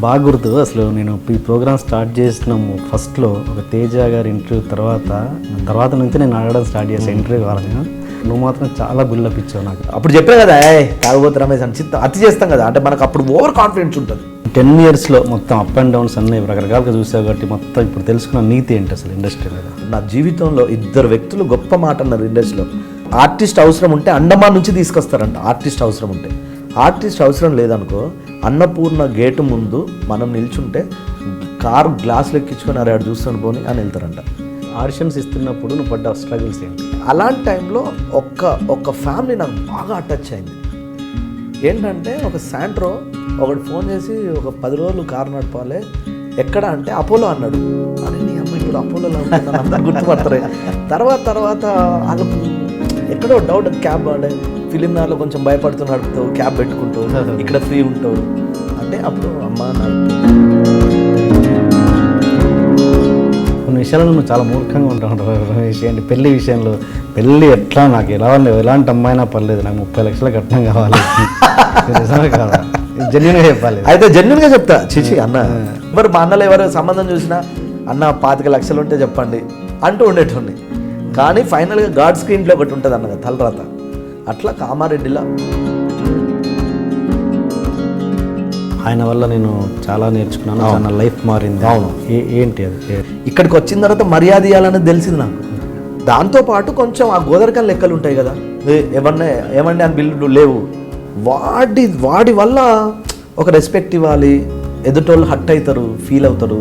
బాగా గుర్తు. అసలు నేను ఈ ప్రోగ్రామ్ స్టార్ట్ చేసినాము ఫస్ట్లో ఒక తేజ గారి ఇంటర్వ్యూ తర్వాత నుంచి నేను అడగడం స్టార్ట్ చేసాను ఇంటర్వ్యూ కావాలని. నువ్వు మాత్రం చాలా బిల్డప్ ఇచ్చావు నాకు. అప్పుడు చెప్పే కదా తాగుబోతు రమేష్ అని అతి చేస్తాం కదా, అంటే మనకు అప్పుడు ఓవర్ కాన్ఫిడెన్స్ ఉంటుంది. 10 yearsలో మొత్తం అప్ అండ్ డౌన్స్ అన్నీ రకరకాలుగా చూసావు కాబట్టి మొత్తం ఇప్పుడు తెలుసుకున్న నీతి ఏంటి అసలు ఇండస్ట్రీ మీద? నా జీవితంలో 2 వ్యక్తులు గొప్ప మాట అన్నారు ఇండస్ట్రీలో. ఆర్టిస్ట్ అవసరం ఉంటే అండమాన్ నుంచి తీసుకొస్తారంట. ఆర్టిస్ట్ అవసరం ఉంటే, ఆర్టిస్ట్ అవసరం లేదనుకో అన్నపూర్ణ గేటు ముందు మనం నిల్చుంటే కారు గ్లాసులు ఎక్కించుకొని అరే ఆడు చూస్తాను పోని అని వెళ్తారంట. ఆడిషన్స్ ఇస్తున్నప్పుడు నువ్వు పడ్డ స్ట్రగుల్స్ ఏంటి? అలాంటి టైంలో ఒక్క ఫ్యామిలీ నాకు బాగా అటాచ్ అయింది. ఏంటంటే ఒక శాంట్రో ఒకటి ఫోన్ చేసి ఒక 10 రోజులు కారు నడపాలి ఎక్కడ అంటే అపోలో అన్నాడు. అని నీ అమ్మ ఇప్పుడు అపోలోలో ఉంటుందని అంతా గుర్తుపడతారు. తర్వాత అది ఎక్కడో డౌట్ క్యాబ్ వాడే ఫిలిం నాలో కొంచెం భయపడుతూ నడుపుతావు, క్యాబ్ పెట్టుకుంటావు, ఇక్కడ ఫ్రీ ఉంటావు అంటే అప్పుడు అమ్మ కొన్ని విషయాల్లో నువ్వు చాలా మూర్ఖంగా ఉంటావు రమేష్. ఏంటి పెళ్లి విషయంలో, పెళ్ళి ఎట్లా నాకు ఎలాంటి అమ్మాయినా పర్లేదు, నాకు 30 లక్షల కట్నం కావాలి. నిజమే కదా, జెన్యున్గా చెప్పాలి. అయితే జెన్యున్గా చెప్తా. చిచి అన్న మరి మా అన్నలు ఎవరు సంబంధం చూసినా అన్న 25 లక్షలు ఉంటే చెప్పండి అంటూ ఉండేటోడిని. కానీ ఫైనల్గా గాడ్ స్క్రీన్లో ఒకటి ఉంటుంది అన్నగా తలరాత. అట్లా కామారెడ్డిలో ఆయన వల్ల నేను చాలా నేర్చుకున్నాను, నా లైఫ్ మారింది. అవును. ఏంటి అది? ఇక్కడికి వచ్చిన తర్వాత మర్యాద ఇవ్వాలనేది తెలిసింది నాకు. దాంతోపాటు కొంచెం ఆ గోదరకాల లెక్కలు ఉంటాయి కదా, ఏమండి అని బిల్లు లేవు, వాడి వల్ల ఒక రెస్పెక్ట్ ఇవ్వాలి, ఎదుటోళ్ళు హట్ అవుతారు, ఫీల్ అవుతారు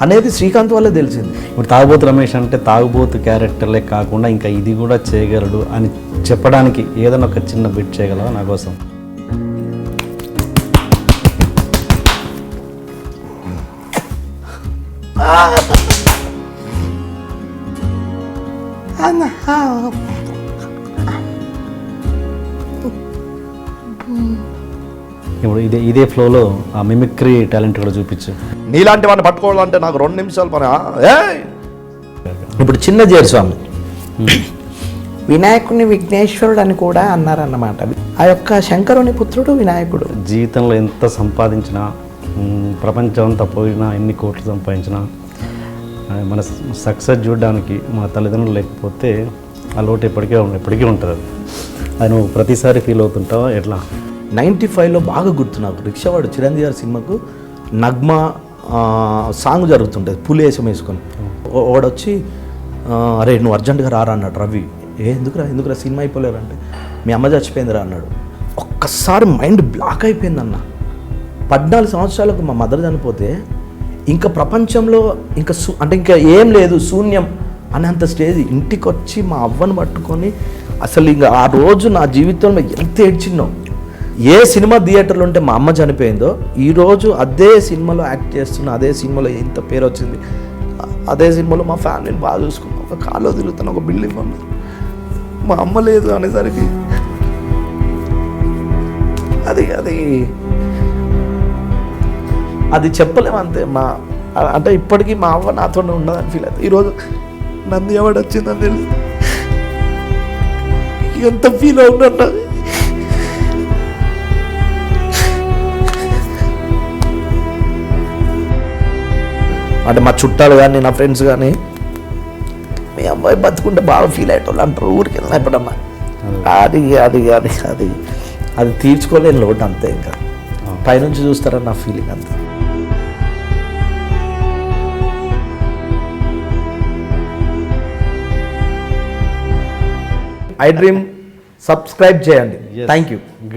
అనేది శ్రీకాంత్ వల్లే తెలిసింది. ఇప్పుడు తాగుబోతు రమేష్ అంటే తాగుబోతు క్యారెక్టర్లే కాకుండా ఇంకా ఇది కూడా చేయగలడు అని చెప్పడానికి ఏదైనా ఒక చిన్న బిట్ చేయగలవా నా కోసం? ఇప్పుడు ఇదే ఫ్లోలో ఆ మిమిక్రీ టాలెంట్ కూడా చూపించు. నీలాంటి వాడిని పట్టుకోవాలంటే నాకు 2 నిమిషాలు పని. ఇప్పుడు చిన్న స్వామి వినాయకుడిని విఘ్నేశ్వరుడు అని కూడా అన్నారన్నమాట. ఆ యొక్క శంకరుని పుత్రుడు వినాయకుడు. జీవితంలో ఎంత సంపాదించినా, ప్రపంచం అంతా పోయినా, ఎన్ని కోట్లు సంపాదించినా, మన సక్సెస్ చూడడానికి మా తల్లిదండ్రులు లేకపోతే ఆ లోటు ఎప్పటికీ ఉంటుంది. అది నువ్వు ప్రతిసారి ఫీల్ అవుతుంటావా ఎట్లా? 95లో బాగా గుర్తు నాకు. రిక్షావాడు చిరంజీవి గారి సినిమాకు నగ్మా సాంగ్ జరుగుతుంటుంది, పులేసం వేసుకొని. వాడొచ్చి అరే నువ్వు అర్జెంటుగా రారా అన్నాడు రవి. ఎందుకురా సినిమా అయిపోలేరంటే మీ అమ్మ చచ్చిపోయిందిరా అన్నాడు. ఒక్కసారి మైండ్ బ్లాక్ అయిపోయిందన్న. 14 సంవత్సరాలకు మా మదర్ చనిపోతే ఇంకా ప్రపంచంలో ఇంకా ఏం లేదు, శూన్యం అనేంత స్టేజ్. ఇంటికి వచ్చి మా అవ్వను పట్టుకొని అసలు ఇంకా ఆ రోజు నా జీవితంలో ఎంత ఏడ్చిన్నో. ఏ సినిమా థియేటర్లో ఉంటే మా అమ్మ చనిపోయిందో ఈరోజు అదే సినిమాలో యాక్ట్ చేస్తున్నా, అదే సినిమాలో ఎంత పేరు వచ్చింది, అదే సినిమాలో మా ఫ్యామిలీని బాగా చూసుకున్నాం, ఒక కాల్లో తిరుగుతున్న ఒక బిల్డింగ్ ఉంది, మా అమ్మ లేదు అనేసరికి అది చెప్పలేము అంతే. అంటే ఇప్పటికీ మా అవ్వ నాతోనే ఉండదని ఫీల్ అవుతుంది. ఈరోజు నంది అవార్డు వచ్చిందని తెలుసు ఎంత ఫీల్ అవుతుంట. అంటే మా చుట్టాలు కానీ నా ఫ్రెండ్స్ కానీ మీ అమ్మాయి బతుకుంటే బాగా ఫీల్ అయ్యేటోళ్ళు అంటారు ఊరికి వెళ్ళిన ఎప్పుడమ్మా. అది తీర్చుకోలేని లోటు అంతే. ఇంకా పైనుంచి చూస్తారని నా ఫీలింగ్ అంతే. ఐ డ్రీమ్ సబ్స్క్రైబ్ చేయండి. Thank you.